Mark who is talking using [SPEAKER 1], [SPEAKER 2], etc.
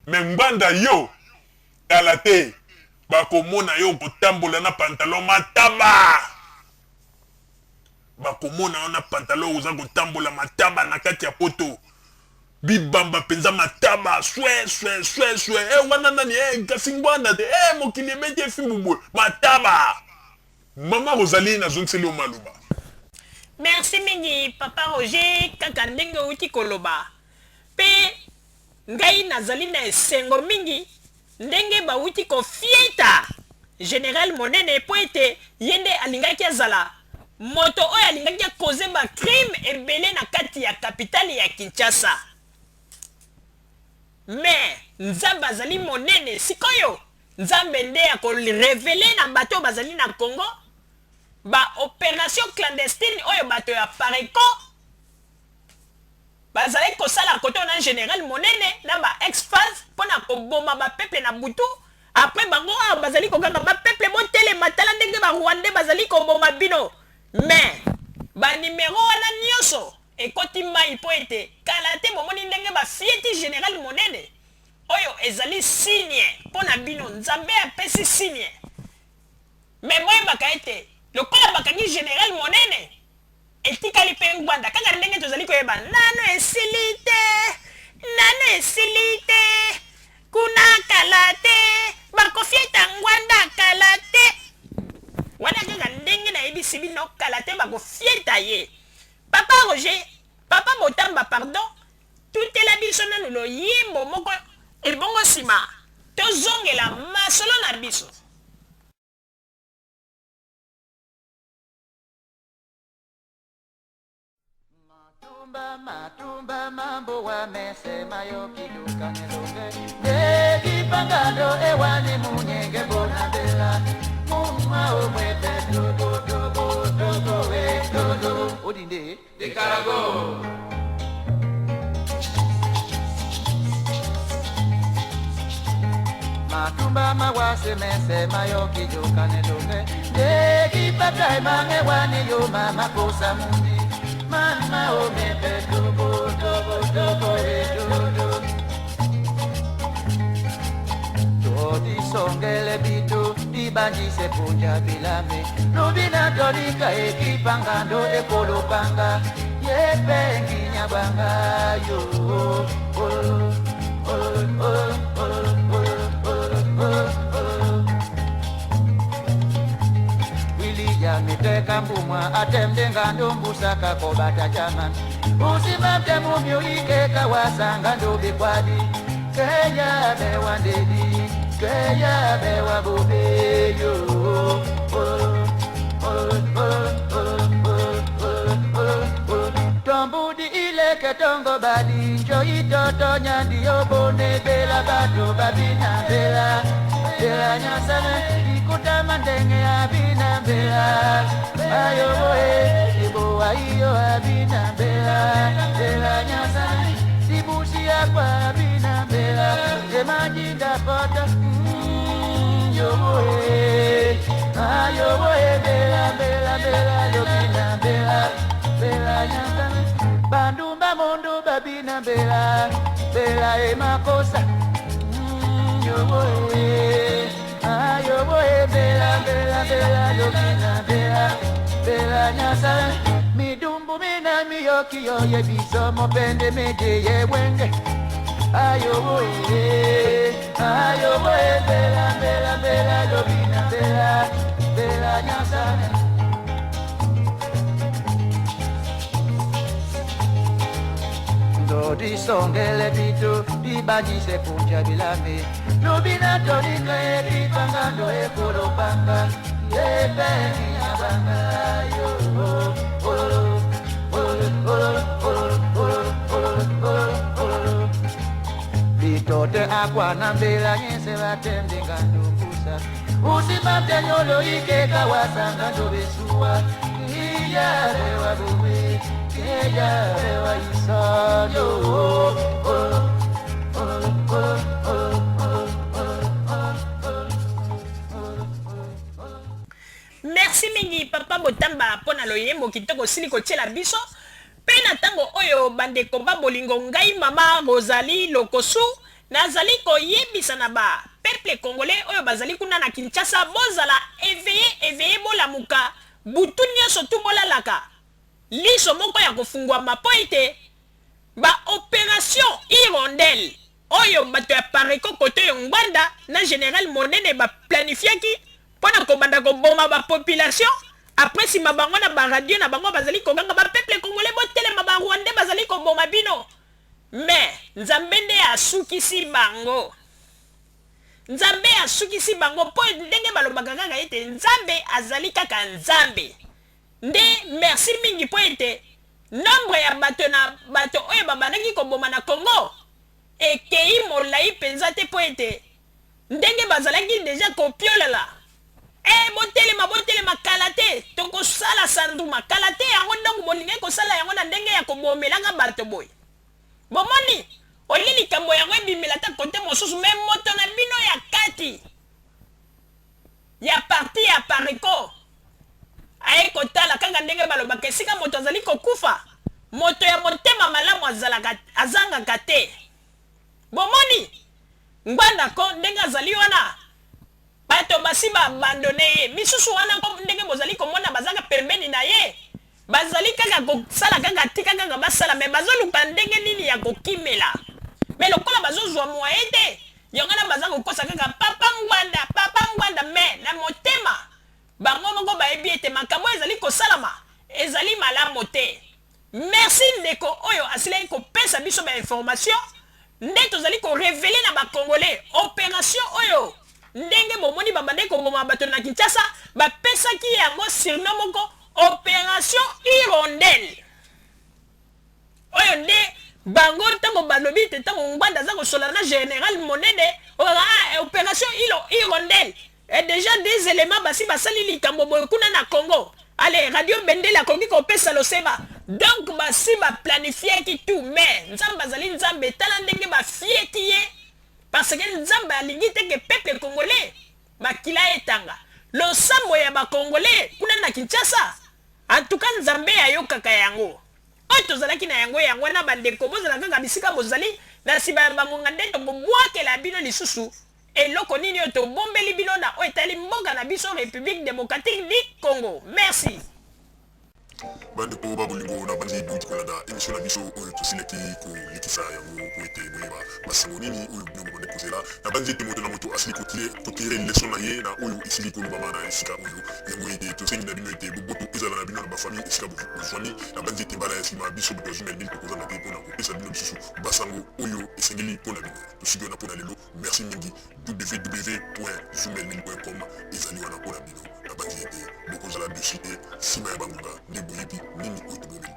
[SPEAKER 1] Mais ngbanda yo tala te bakomona yo kotambola na pantalon mataba. Bakomona yo na pantalon oza kotambola mataba na kati ya poto. Bibamba penza mataba swe wana nani kasi ngwanda te mokili emeti efimbu mataba. Mama Rosalie na zongiseli o maluba.
[SPEAKER 2] Merci mingi papa Roger kaka ndenge uti koloba. Pe ngai nazali na esengo mingi ndenge bauti kofieta Général Monene po ete yende alingaki azala moto oyo alingaki akoze ba crime ebele na kati ya kapitali ya Kinshasa. Mais nzambe azali monene sikoyo nzambe nde akorevele na bato bazali na Congo ba opération clandestine oyo bato ya Pareco bazali kosala koto na Général Monene na ba ex-phase pona koboma ba peuple na butu après bango bazali kokanga ba peuple motele matala ndenge ba Rwandais bazali koboma bino. Mais ba numéro wana nyoso ekoti mai po ete kala te bomoni ndenge ba fieti Général Monene oyo ezali signe pona bino nzambe apesi signe. Mais moi bakaete lokola bakangi Général Monene etikali pe ngwanda kaka ndenge tozali koyeba nano esilite kuna kalate bakofieta ngwanda kalate wana kaka ndenge na yebisi bino kalate bakofieta ye. Papa Roger papa Botamba pardon tutela biso nanu loyimbo moko ebongo nsima tozongela masolo na biso.
[SPEAKER 3] Matumba mambo wamesema yo kiduka nilonge Nekipangado ewani munyenge bona bela Muma omwete dogo we dodo Odinde de Carago Matumba mawase mesema yo kiduka nilonge Nekipata imange wani yo mama kosa mundi Mama o me pe dogo e dodo Todi songele bito di banji se punja bilame Nubina tonika ekipangando ekolo panga Ye pengi nyabanga yo ya miteka mbumwa atemde ngando mbusaka kobata chaman usimamte mumyulike kawasanga ndobe kwadi keya bewa ndedi keya bewa bubeyo tombudi ileke tongo badi njoyi toto nyandi obone bela bato babina bela bela nyasane Kutamandenge abina bela ayo boe ibo ayo abina bela nyasa dibusi akwa abina bela emajinda pota yo boe ayo boe bela yo bina bela nyasa bandumba mondo babina bela emakosa yo boe Ayo boe bela lobina bela nyasa midumbu mina miyoki yo ye biso mopende meje ye wenge ayo boe bela lobina bela nyasa Dodi songele bito di baji se punja bilame Nubina tonika edi pangando e kuro panga Ye beni abanga yo Bito te akwa nambela nyese batemde ngando kusa Usimamte nyolo ike kawasanga ndobesua Iya rewa buwe Keya rewa isayo
[SPEAKER 2] Merci mingi papa Botamba pona loyembo kitoko sili kotiela biso pe na tango oyo bandeko babolingo ngai mama Rosalie Lokosu nazali koyebisa na ba peuple congolais oyo bazali kuna na Kinshasa bozala éveillé bolamuka butu nyonso tu bolalaka liso moko ya kofungwama po ete ba opération hirondelle oyo bato ya pareko kote oyo ngwanda na général monene baplanifiaki mpona kobanda koboma bapopulation après nsima bango na baradio na bango bazali koganga bapeuple congolais botelema barwandais bazali koboma bino mais nzambe nde asukisi bango nzambe asukisi bango mpo ndenge balobaka kaka ete nzambe azali kaka nzambe nde merci mingi mpo ete nombre ya bato oyo babandaki koboma na Congo ekei molai mpenza te mpo ete ndenge bazalaki deja kopiolela botelema kala te tokosala sanduma kala te yango ndongo bolingai kosala yango na ndenge ya kobomelanga bato boye bomoni oli likambo yango ebimela ta kote mosusu me moto na bino ya kati ya parti ya pareko aye kotala kanga ndenge balobaka esika moto azali kokufa moto ya motema malamu azangaka te bomoni ngwanda ko ndenge azali wana bato basi baabandone ye misusu wana ko ndenge bozali komona bazaka pembeni na ye bazali kaka kosala kaka tika kaka basala me bazoluka ndenge nini ya kokimela me lokola bazozwa moye te yango na baza kokosa kaka papa ngwanda me na motema bango moko bayebi ete makambo ezali kosalama ezali malamu te merci ndeko oyo asilaki kopesa biso bainformation nde tozali korevele na bacongolais opération oyo ndenge bomoni babandaki koboma bato na Kinshasa bapesaki yango surnom moko opération hirondelle oyo nde bango ntango balobi te ntango ngwanda aza kosola na général monene opération hirondelle et déjà des éléments basi basali likambo boye kuna na Congo ale radio bendele akoki kopesa loseba donc basi baplanifiaki tout mais nzambe azali nzambe tala ndenge bafieki ye parce que nzambe alingi te ke peuple congolais bakila etanga losambo ya bacongolais kuna na Kinshasa en tout cas nzambe ayokaka yango oyo tozalaki na yango na bandeko bozala kaka bisika bozali na nsima ya bangonga nde tokobwakela bino lisusu eloko nini oyo tobombeli bino na oyo etali mboka na biso république démocratique du Congo merci
[SPEAKER 1] bandeko babolingo na bandi duti kolanda émission na biso oyo tosilaki kolikisa yango po ete moyeba masango nini oyo bino bobande kozela na bandi ete moto na moto asili tokire leson na ye na oyo esili kolobama na esika oyo yango ete tosengi na bino ete boboto ezala na bino na bafamille esika bofwani na bandi ete mbala ya nsima biso boto azumeli bino tokozanga te mpona kopesa bino lisusu basango oyo esengeli mpona bino tosiki wana mpona lelo merci mingi www.zumelmil.com ezali wana mpona bino na bandi ete bokozala dossier te nsima ya bangonga nde boyebi nini oyo tobomeli